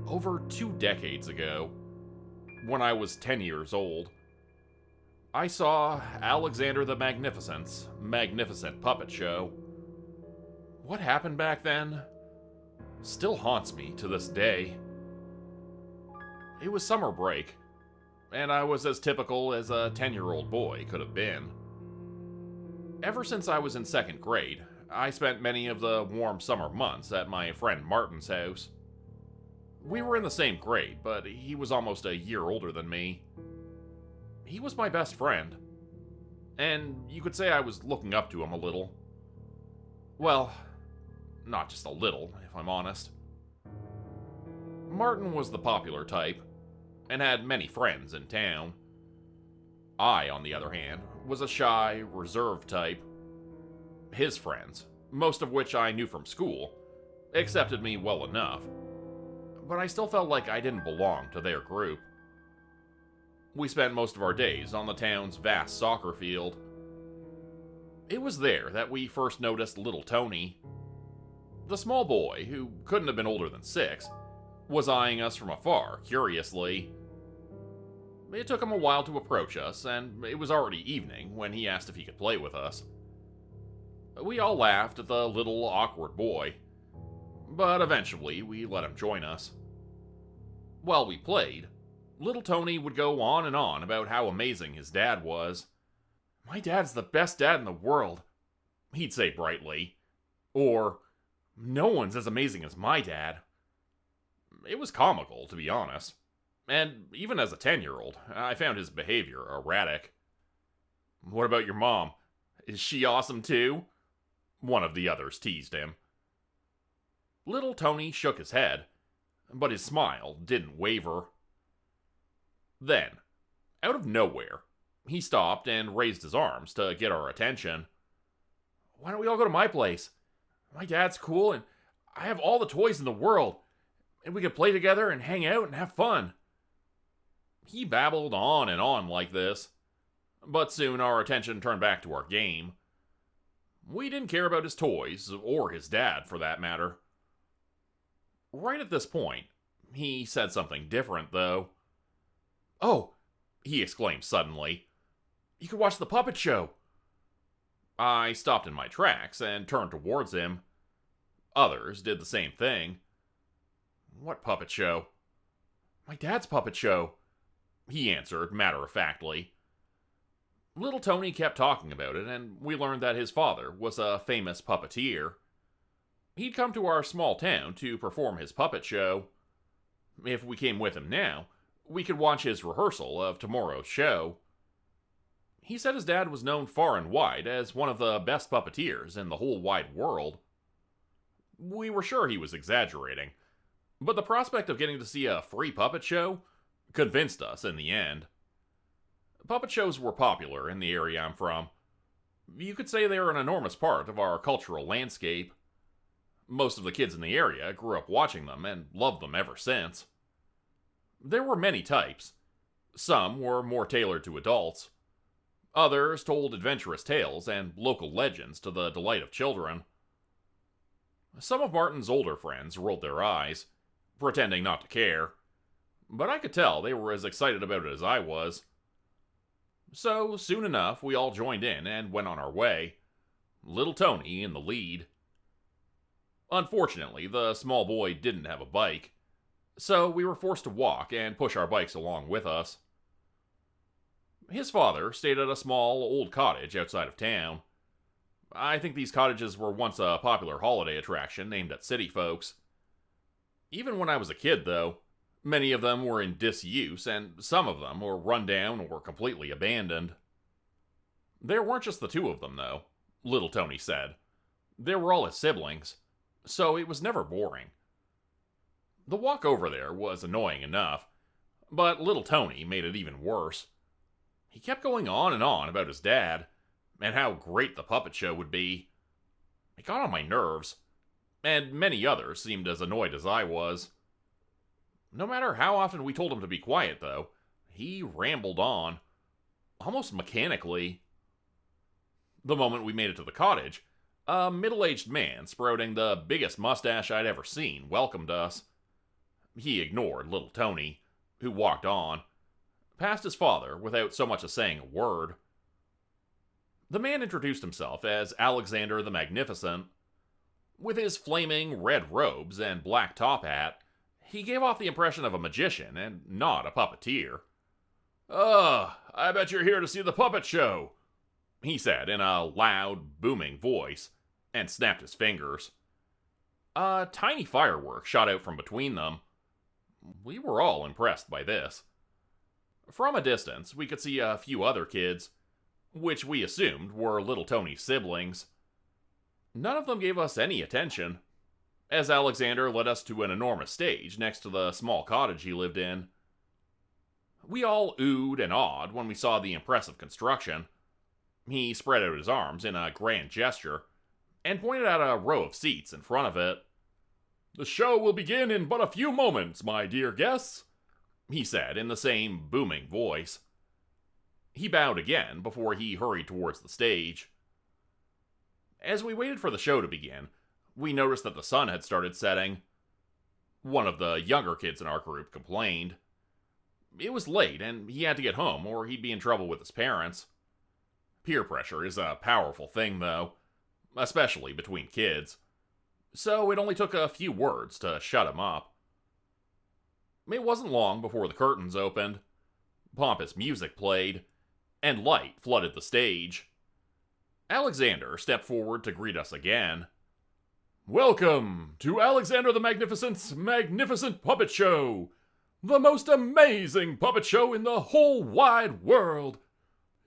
Over 2 decades ago, when I was 10 years old, I saw Alexander the Magnificent's Magnificent Puppet Show. What happened back then still haunts me to this day. It was summer break, and I was as typical as a 10-year-old boy could have been. Ever since I was in second grade, I spent many of the warm summer months at my friend Martin's house. We were in the same grade, but he was almost a year older than me. He was my best friend, and you could say I was looking up to him a little. Well, not just a little, if I'm honest. Martin was the popular type, and had many friends in town. I, on the other hand, was a shy, reserved type. His friends, most of which I knew from school, accepted me well enough, but I still felt like I didn't belong to their group. We spent most of our days on the town's vast soccer field. It was there that we first noticed little Tony. The small boy, who couldn't have been older than 6, was eyeing us from afar, curiously. It took him a while to approach us, and it was already evening when he asked if he could play with us. We all laughed at the little, awkward boy, but eventually we let him join us. While we played, little Tony would go on and on about how amazing his dad was. "My dad's the best dad in the world," he'd say brightly. Or, "No one's as amazing as my dad." It was comical, to be honest. And even as a 10-year-old, I found his behavior erratic. "What about your mom? Is she awesome too?" one of the others teased him. Little Tony shook his head, but his smile didn't waver. Then, out of nowhere, he stopped and raised his arms to get our attention. "Why don't we all go to my place? My dad's cool, and I have all the toys in the world, and we could play together and hang out and have fun." He babbled on and on like this, but soon our attention turned back to our game. We didn't care about his toys, or his dad for that matter. Right at this point, he said something different, though. "Oh," he exclaimed suddenly, "you could watch the puppet show." I stopped in my tracks and turned towards him. Others did the same thing. "What puppet show?" "My dad's puppet show," he answered matter-of-factly. Little Tony kept talking about it, and we learned that his father was a famous puppeteer. He'd come to our small town to perform his puppet show. If we came with him now, we could watch his rehearsal of tomorrow's show. He said his dad was known far and wide as one of the best puppeteers in the whole wide world. We were sure he was exaggerating, but the prospect of getting to see a free puppet show convinced us in the end. Puppet shows were popular in the area I'm from. You could say they are an enormous part of our cultural landscape. Most of the kids in the area grew up watching them and loved them ever since. There were many types. Some were more tailored to adults. Others told adventurous tales and local legends to the delight of children. Some of Martin's older friends rolled their eyes, pretending not to care, but I could tell they were as excited about it as I was. So, soon enough, we all joined in and went on our way, little Tony in the lead. Unfortunately, the small boy didn't have a bike, so we were forced to walk and push our bikes along with us. His father stayed at a small, old cottage outside of town. I think these cottages were once a popular holiday attraction aimed at city folks. Even when I was a kid, though, many of them were in disuse, and some of them were run down or completely abandoned. There weren't just the two of them, though, little Tony said. There were all his siblings, so it was never boring. The walk over there was annoying enough, but little Tony made it even worse. He kept going on and on about his dad, and how great the puppet show would be. It got on my nerves, and many others seemed as annoyed as I was. No matter how often we told him to be quiet, though, he rambled on, almost mechanically. The moment we made it to the cottage, a middle-aged man sprouting the biggest mustache I'd ever seen welcomed us. He ignored little Tony, who walked on, past his father without so much as saying a word. The man introduced himself as Alexander the Magnificent. With his flaming red robes and black top hat, he gave off the impression of a magician and not a puppeteer. I bet you're here to see the puppet show," he said in a loud, booming voice, and snapped his fingers. A tiny firework shot out from between them. We were all impressed by this. From a distance, we could see a few other kids, which we assumed were little Tony's siblings. None of them gave us any attention, as Alexander led us to an enormous stage next to the small cottage he lived in. We all oohed and awed when we saw the impressive construction. He spread out his arms in a grand gesture, and pointed at a row of seats in front of it. "The show will begin in but a few moments, my dear guests," he said in the same booming voice. He bowed again before he hurried towards the stage. As we waited for the show to begin, we noticed that the sun had started setting. One of the younger kids in our group complained. It was late, and he had to get home or he'd be in trouble with his parents. Peer pressure is a powerful thing, though, especially between kids. So it only took a few words to shut him up. It wasn't long before the curtains opened, pompous music played, and light flooded the stage. Alexander stepped forward to greet us again. "Welcome to Alexander the Magnificent's Magnificent Puppet Show, the most amazing puppet show in the whole wide world.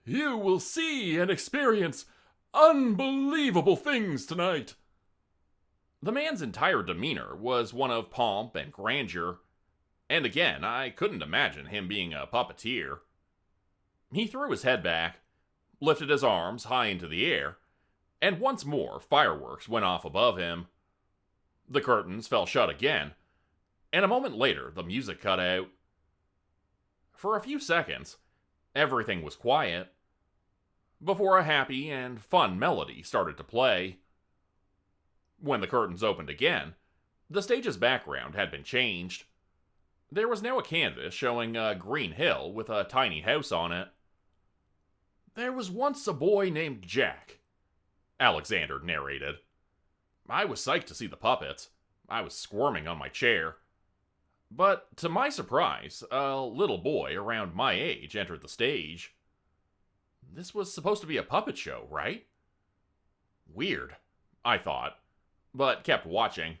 You will see and experience unbelievable things tonight." The man's entire demeanor was one of pomp and grandeur, and again, I couldn't imagine him being a puppeteer. He threw his head back, lifted his arms high into the air, and once more fireworks went off above him. The curtains fell shut again, and a moment later the music cut out. For a few seconds, everything was quiet, before a happy and fun melody started to play. When the curtains opened again, the stage's background had been changed. There was now a canvas showing a green hill with a tiny house on it. "There was once a boy named Jack," Alexander narrated. I was psyched to see the puppets. I was squirming on my chair. But to my surprise, a little boy around my age entered the stage. This was supposed to be a puppet show, right? Weird, I thought, but kept watching.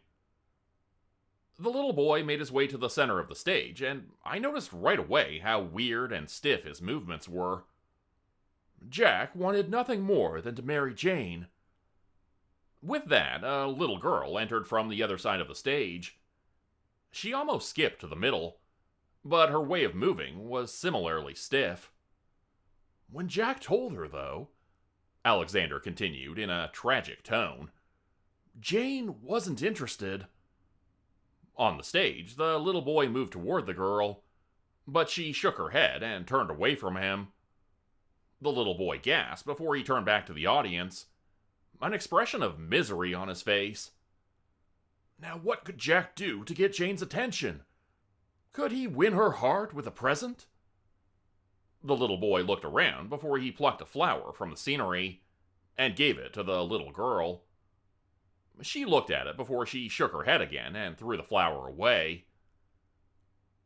The little boy made his way to the center of the stage, and I noticed right away how weird and stiff his movements were. Jack wanted nothing more than to marry Jane. With that, a little girl entered from the other side of the stage. She almost skipped to the middle, but her way of moving was similarly stiff. When Jack told her, though, Alexander continued in a tragic tone, Jane wasn't interested. On the stage, the little boy moved toward the girl, but she shook her head and turned away from him. The little boy gasped before he turned back to the audience, an expression of misery on his face. Now what could Jack do to get Jane's attention? Could he win her heart with a present? The little boy looked around before he plucked a flower from the scenery and gave it to the little girl. She looked at it before she shook her head again and threw the flower away.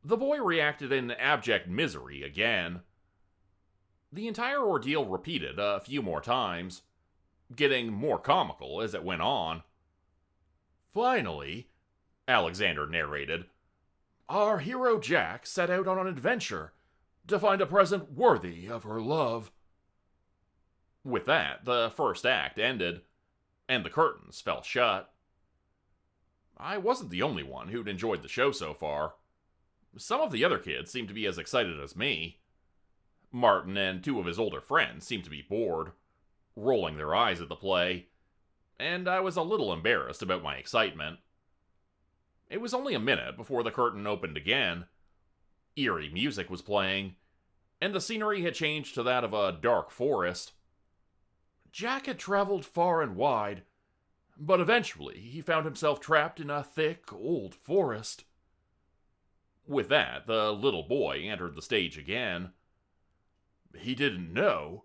The boy reacted in abject misery again. The entire ordeal repeated a few more times, getting more comical as it went on. Finally, Alexander narrated, our hero Jack set out on an adventure to find a present worthy of her love. With that, the first act ended, and the curtains fell shut. I wasn't the only one who'd enjoyed the show so far. Some of the other kids seemed to be as excited as me. Martin and two of his older friends seemed to be bored, rolling their eyes at the play, and I was a little embarrassed about my excitement. It was only a minute before the curtain opened again. Eerie music was playing, and the scenery had changed to that of a dark forest. Jack had traveled far and wide, but eventually he found himself trapped in a thick, old forest. With that, the little boy entered the stage again. "He didn't know,"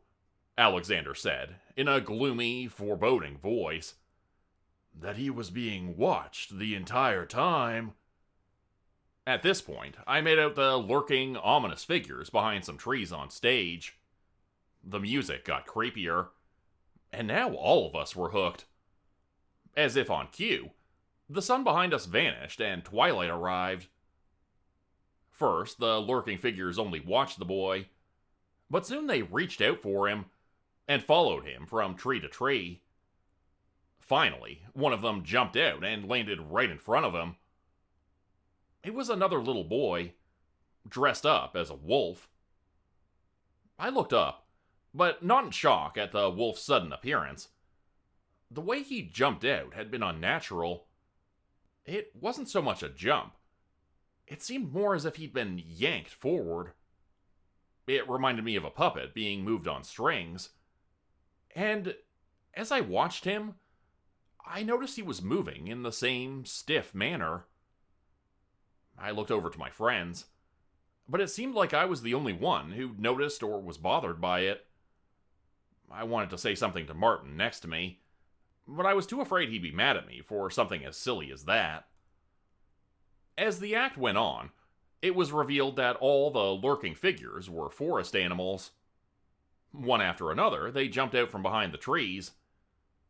Alexander said, in a gloomy, foreboding voice, "that he was being watched the entire time." At this point, I made out the lurking, ominous figures behind some trees on stage. The music got creepier, and now all of us were hooked. As if on cue, the sun behind us vanished and twilight arrived. First, the lurking figures only watched the boy, but soon they reached out for him and followed him from tree to tree. Finally, one of them jumped out and landed right in front of him. It was another little boy, dressed up as a wolf. I looked up, but not in shock at the wolf's sudden appearance. The way he jumped out had been unnatural. It wasn't so much a jump. It seemed more as if he'd been yanked forward. It reminded me of a puppet being moved on strings. And as I watched him, I noticed he was moving in the same stiff manner. I looked over to my friends, but it seemed like I was the only one who noticed or was bothered by it. I wanted to say something to Martin next to me, but I was too afraid he'd be mad at me for something as silly as that. As the act went on, it was revealed that all the lurking figures were forest animals. One after another, they jumped out from behind the trees,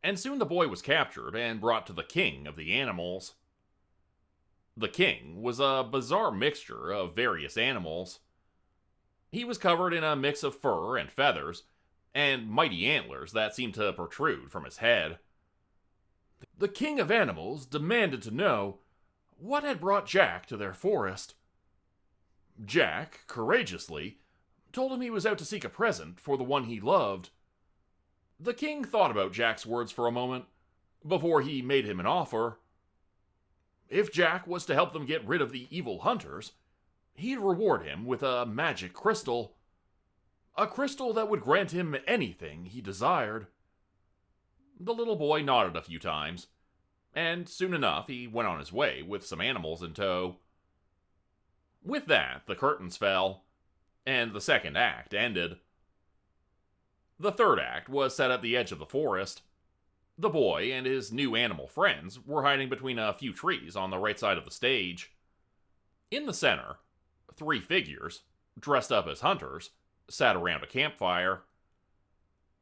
and soon the boy was captured and brought to the king of the animals. The king was a bizarre mixture of various animals. He was covered in a mix of fur and feathers, and mighty antlers that seemed to protrude from his head. The king of animals demanded to know what had brought Jack to their forest. Jack, courageously, told him he was out to seek a present for the one he loved. The king thought about Jack's words for a moment before he made him an offer. If Jack was to help them get rid of the evil hunters, he'd reward him with a magic crystal. A crystal that would grant him anything he desired. The little boy nodded a few times, and soon enough he went on his way with some animals in tow. With that, the curtains fell, and the second act ended. The third act was set at the edge of the forest. The boy and his new animal friends were hiding between a few trees on the right side of the stage. In the center, 3 figures, dressed up as hunters, sat around a campfire.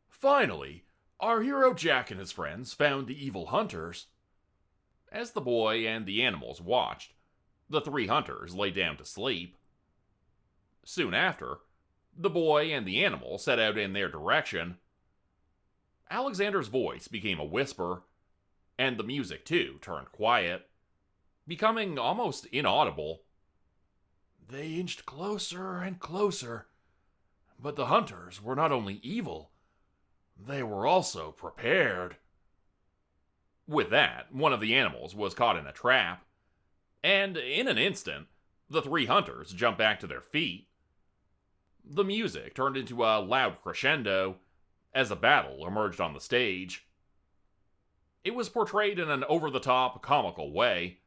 "Finally, our hero Jack and his friends found the evil hunters." As the boy and the animals watched, the 3 hunters lay down to sleep. Soon after, the boy and the animal set out in their direction. Alexander's voice became a whisper, and the music too turned quiet, becoming almost inaudible. "They inched closer and closer, but the hunters were not only evil, they were also prepared." With that, one of the animals was caught in a trap, and in an instant, the 3 hunters jumped back to their feet. The music turned into a loud crescendo as a battle emerged on the stage. It was portrayed in an over-the-top, comical way.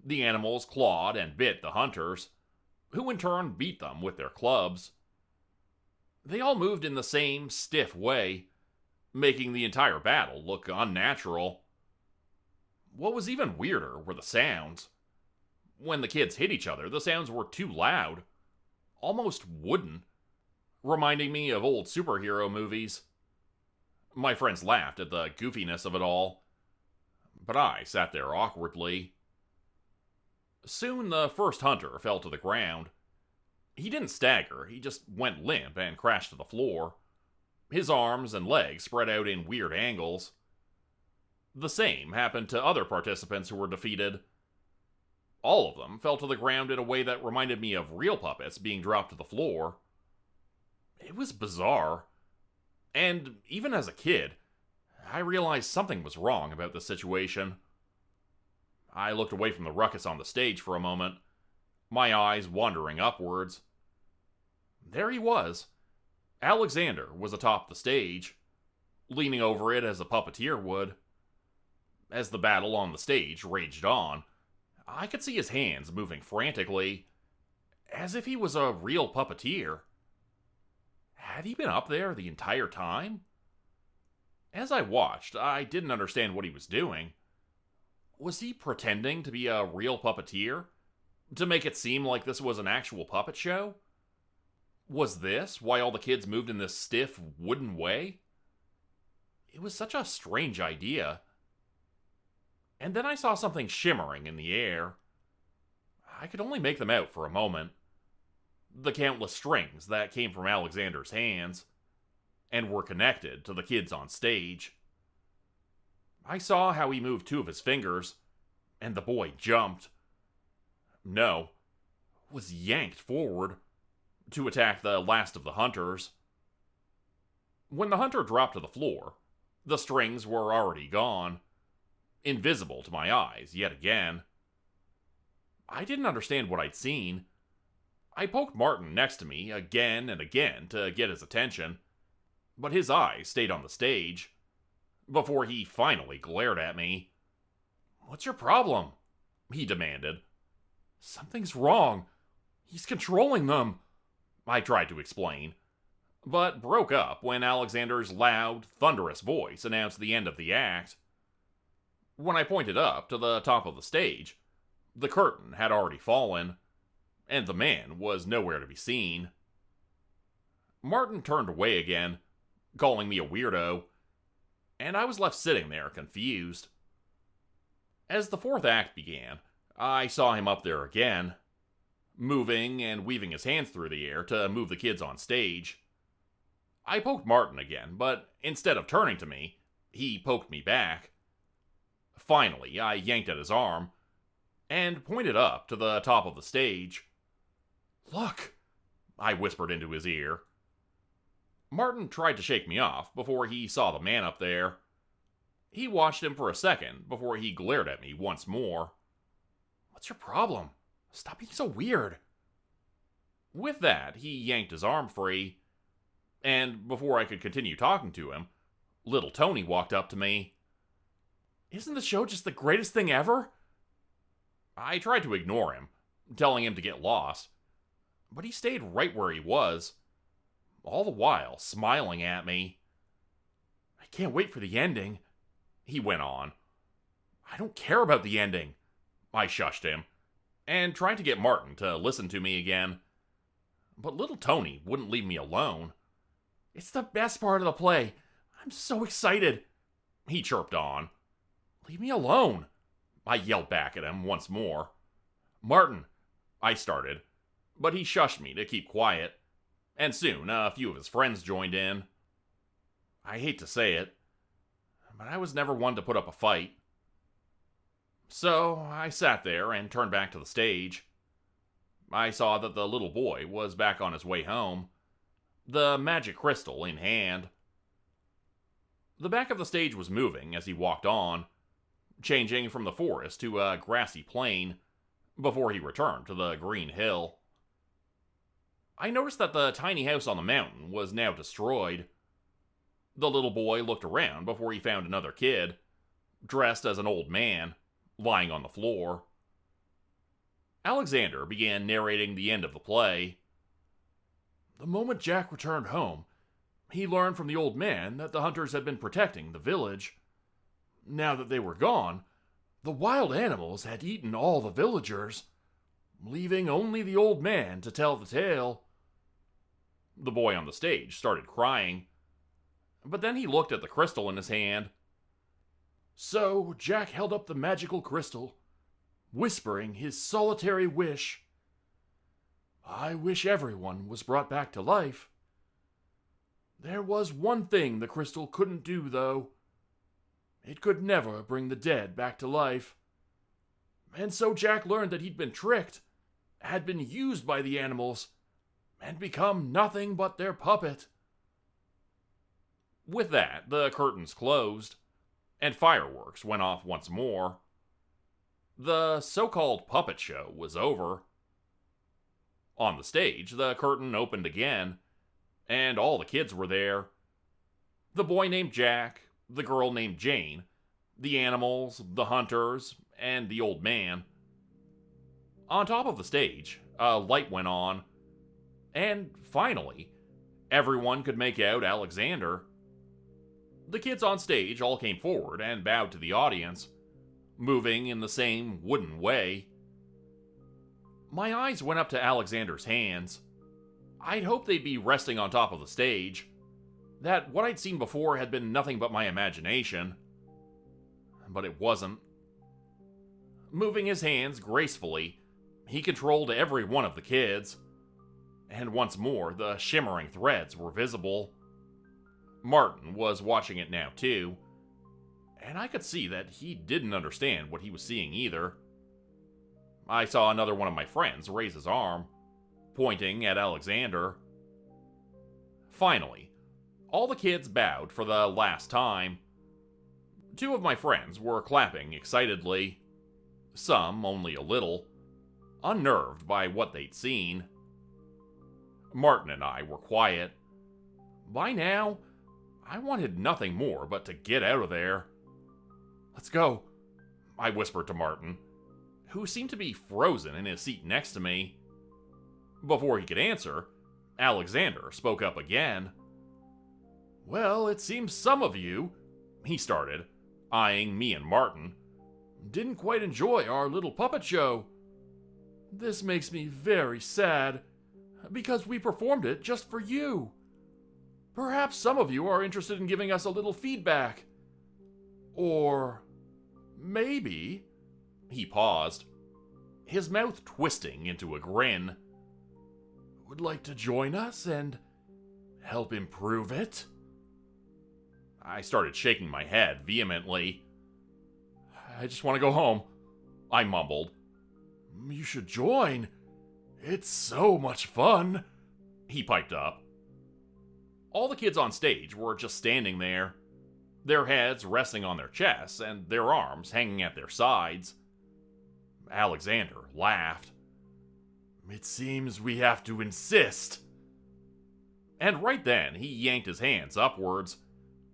The animals clawed and bit the hunters, who in turn beat them with their clubs. They all moved in the same stiff way, making the entire battle look unnatural. What was even weirder were the sounds. When the kids hit each other, the sounds were too loud, almost wooden, reminding me of old superhero movies. My friends laughed at the goofiness of it all, but I sat there awkwardly. Soon the first hunter fell to the ground. He didn't stagger, he just went limp and crashed to the floor. His arms and legs spread out in weird angles. The same happened to other participants who were defeated. All of them fell to the ground in a way that reminded me of real puppets being dropped to the floor. It was bizarre. And even as a kid, I realized something was wrong about the situation. I looked away from the ruckus on the stage for a moment, my eyes wandering upwards. There he was. Alexander was atop the stage, leaning over it as a puppeteer would. As the battle on the stage raged on, I could see his hands moving frantically, as if he was a real puppeteer. Had he been up there the entire time? As I watched, I didn't understand what he was doing. Was he pretending to be a real puppeteer? To make it seem like this was an actual puppet show? Was this why all the kids moved in this stiff, wooden way? It was such a strange idea. And then I saw something shimmering in the air. I could only make them out for a moment. The countless strings that came from Alexander's hands, and were connected to the kids on stage. I saw how he moved two of his fingers, and the boy jumped. No, was yanked forward to attack the last of the hunters. When the hunter dropped to the floor, the strings were already gone, invisible to my eyes yet again. I didn't understand what I'd seen. I poked Martin next to me again and again to get his attention, but his eyes stayed on the stage, before he finally glared at me. "What's your problem?" he demanded. "Something's wrong. He's controlling them," I tried to explain, but broke up when Alexander's loud, thunderous voice announced the end of the act. When I pointed up to the top of the stage, the curtain had already fallen, and the man was nowhere to be seen. Martin turned away again, calling me a weirdo, and I was left sitting there confused. As the fourth act began, I saw him up there again, moving and weaving his hands through the air to move the kids on stage. I poked Martin again, but instead of turning to me, he poked me back. Finally, I yanked at his arm and pointed up to the top of the stage. "Look," I whispered into his ear. Martin tried to shake me off before he saw the man up there. He watched him for a second before he glared at me once more. "What's your problem? Stop being so weird." With that, he yanked his arm free, and before I could continue talking to him, little Tony walked up to me. "Isn't the show just the greatest thing ever?" I tried to ignore him, telling him to get lost, but he stayed right where he was, all the while smiling at me. "I can't wait for the ending," he went on. "I don't care about the ending," I shushed him, and tried to get Martin to listen to me again. But little Tony wouldn't leave me alone. "It's the best part of the play. I'm so excited," he chirped on. "Leave me alone," I yelled back at him once more. "Martin," I started, but he shushed me to keep quiet, and soon a few of his friends joined in. I hate to say it, but I was never one to put up a fight. So I sat there and turned back to the stage. I saw that the little boy was back on his way home, the magic crystal in hand. The back of the stage was moving as he walked on, changing from the forest to a grassy plain before he returned to the green hill. I noticed that the tiny house on the mountain was now destroyed. The little boy looked around before he found another kid, dressed as an old man, lying on the floor. Alexander began narrating the end of the play. "The moment Jack returned home, he learned from the old man that the hunters had been protecting the village. Now that they were gone, the wild animals had eaten all the villagers, leaving only the old man to tell the tale." The boy on the stage started crying, but then he looked at the crystal in his hand. "So Jack held up the magical crystal, whispering his solitary wish. 'I wish everyone was brought back to life.' There was one thing the crystal couldn't do, though. It could never bring the dead back to life. And so Jack learned that he'd been tricked, had been used by the animals, and become nothing but their puppet." With that, the curtains closed, and fireworks went off once more. The so-called puppet show was over. On the stage, the curtain opened again, and all the kids were there. The boy named Jack, the girl named Jane, the animals, the hunters, and the old man. On top of the stage, a light went on, and finally, everyone could make out Alexander. The kids on stage all came forward and bowed to the audience, moving in the same wooden way. My eyes went up to Alexander's hands. I'd hoped they'd be resting on top of the stage, that what I'd seen before had been nothing but my imagination. But it wasn't. Moving his hands gracefully, he controlled every one of the kids, and once more the shimmering threads were visible. Martin was watching it now too, and I could see that he didn't understand what he was seeing either. I saw another one of my friends raise his arm, pointing at Alexander. Finally, all the kids bowed for the last time. Two of my friends were clapping excitedly, some only a little, unnerved by what they'd seen. Martin and I were quiet. By now, I wanted nothing more but to get out of there. "Let's go," I whispered to Martin, who seemed to be frozen in his seat next to me. Before he could answer, Alexander spoke up again. "Well, it seems some of you," he started, eyeing me and Martin, "didn't quite enjoy our little puppet show. This makes me very sad, because we performed it just for you. Perhaps some of you are interested in giving us a little feedback. Or maybe," he paused, his mouth twisting into a grin, "would like to join us and help improve it?" I started shaking my head vehemently. "I just want to go home," I mumbled. "You should join. It's so much fun," he piped up. All the kids on stage were just standing there, their heads resting on their chests and their arms hanging at their sides. Alexander laughed. "It seems we have to insist." And right then, he yanked his hands upwards,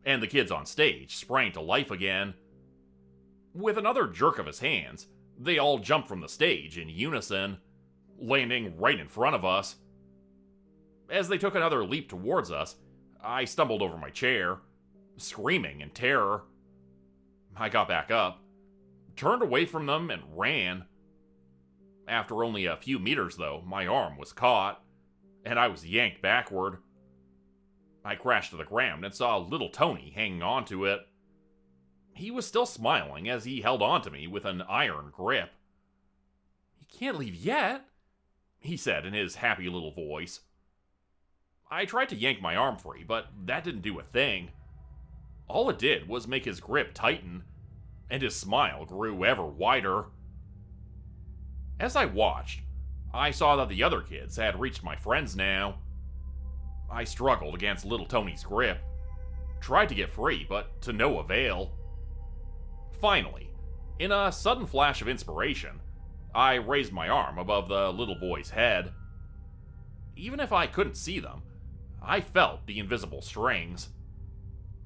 and the kids on stage sprang to life again. With another jerk of his hands, they all jumped from the stage in unison, landing right in front of us. As they took another leap towards us, I stumbled over my chair, screaming in terror. I got back up, turned away from them, and ran. After only a few meters, though, my arm was caught, and I was yanked backward. I crashed to the ground and saw little Tony hanging onto it. He was still smiling as he held onto me with an iron grip. "You can't leave yet," he said in his happy little voice. I tried to yank my arm free, but that didn't do a thing. All it did was make his grip tighten, and his smile grew ever wider. As I watched, I saw that the other kids had reached my friends now. I struggled against little Tony's grip, tried to get free, but to no avail. Finally, in a sudden flash of inspiration, I raised my arm above the little boy's head. Even if I couldn't see them, I felt the invisible strings.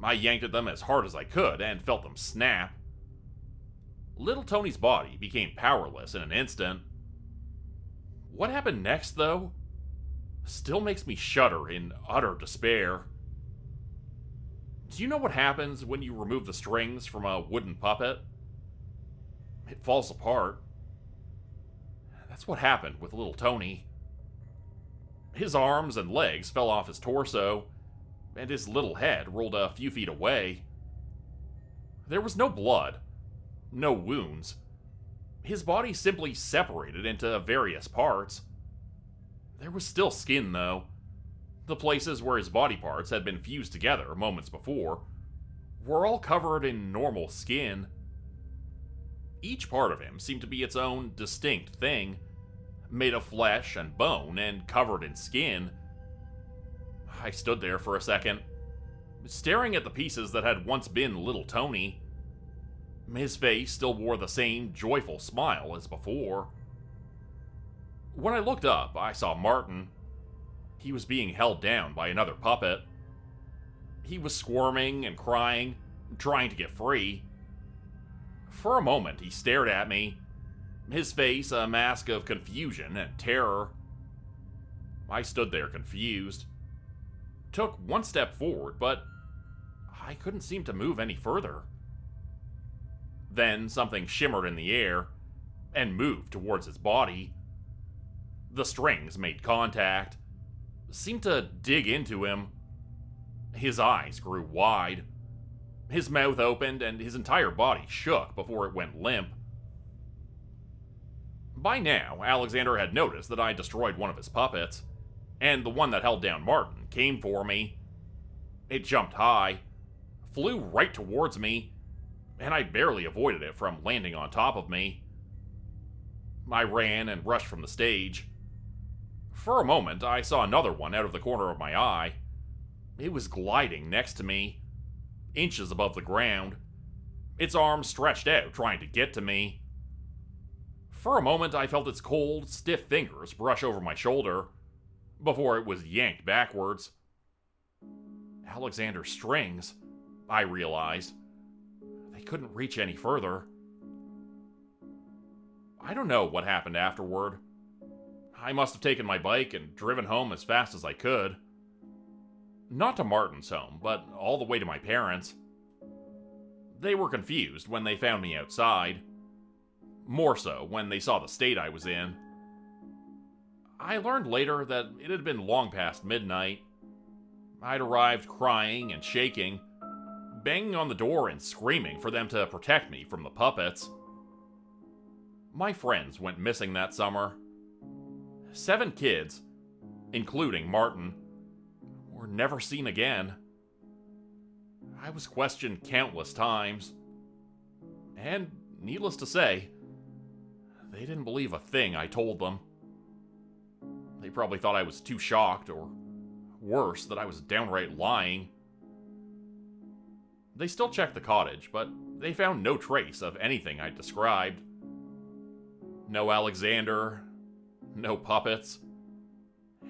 I yanked at them as hard as I could and felt them snap. Little Tony's body became powerless in an instant. What happened next, though, still makes me shudder in utter despair. Do you know what happens when you remove the strings from a wooden puppet? It falls apart. That's what happened with little Tony. His arms and legs fell off his torso, and his little head rolled a few feet away. There was no blood, no wounds. His body simply separated into various parts. There was still skin, though. The places where his body parts had been fused together moments before were all covered in normal skin. Each part of him seemed to be its own distinct thing, made of flesh and bone and covered in skin. I stood there for a second, staring at the pieces that had once been little Tony. His face still wore the same joyful smile as before. When I looked up, I saw Martin. He was being held down by another puppet. He was squirming and crying, trying to get free. For a moment, he stared at me, his face a mask of confusion and terror. I stood there confused. Took one step forward, but I couldn't seem to move any further. Then something shimmered in the air and moved towards his body. The strings made contact, seemed to dig into him. His eyes grew wide. His mouth opened and his entire body shook before it went limp. By now, Alexander had noticed that I destroyed one of his puppets, and the one that held down Martin came for me. It jumped high, flew right towards me, and I barely avoided it from landing on top of me. I ran and rushed from the stage. For a moment, I saw another one out of the corner of my eye. It was gliding next to me, inches above the ground, its arms stretched out trying to get to me. For a moment, I felt its cold, stiff fingers brush over my shoulder, before it was yanked backwards. Alexander's strings, I realized. They couldn't reach any further. I don't know what happened afterward. I must have taken my bike and driven home as fast as I could. Not to Martin's home, but all the way to my parents'. They were confused when they found me outside. More so when they saw the state I was in. I learned later that it had been long past midnight. I'd arrived crying and shaking, banging on the door and screaming for them to protect me from the puppets. My friends went missing that summer. 7 kids, including Martin, were never seen again. I was questioned countless times. And, needless to say, they didn't believe a thing I told them. They probably thought I was too shocked, or worse, that I was downright lying. They still checked the cottage, but they found no trace of anything I described. No Alexander, no puppets,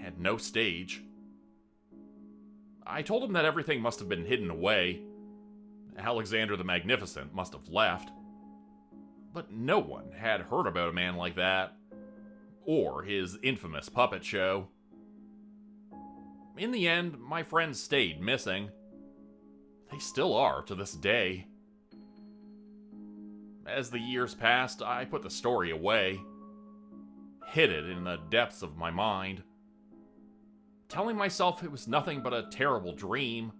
and no stage. I told them that everything must have been hidden away. Alexander the Magnificent must have left. But no one had heard about a man like that, or his infamous puppet show. In the end, my friends stayed missing. They still are to this day. As the years passed, I put the story away, hid it in the depths of my mind, telling myself it was nothing but a terrible dream.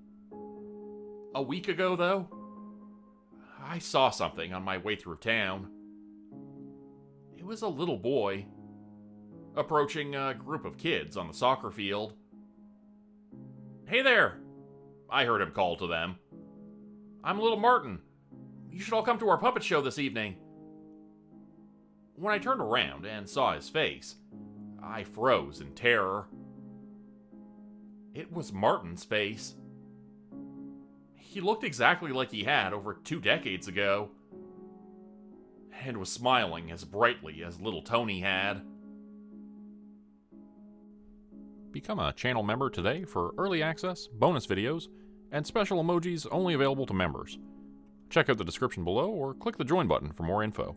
A week ago, though, I saw something on my way through town. It was a little boy, approaching a group of kids on the soccer field. "Hey there," I heard him call to them. "I'm little Martin. You should all come to our puppet show this evening." When I turned around and saw his face, I froze in terror. It was Martin's face. He looked exactly like he had over 2 decades ago, and was smiling as brightly as little Tony had. Become a channel member today for early access, bonus videos, and special emojis only available to members. Check out the description below or click the join button for more info.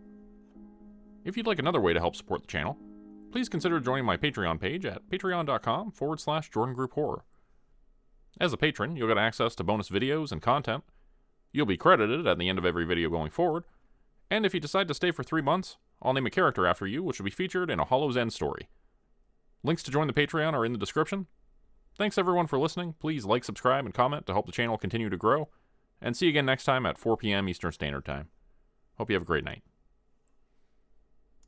If you'd like another way to help support the channel, please consider joining my Patreon page at patreon.com/JordanGroupHorror. As a patron, you'll get access to bonus videos and content. You'll be credited at the end of every video going forward, and if you decide to stay for 3 months, I'll name a character after you which will be featured in a Hollow's End story. Links to join the Patreon are in the description. Thanks everyone for listening. Please like, subscribe, and comment to help the channel continue to grow, and see you again next time at 4 p.m. Eastern Standard Time. Hope you have a great night.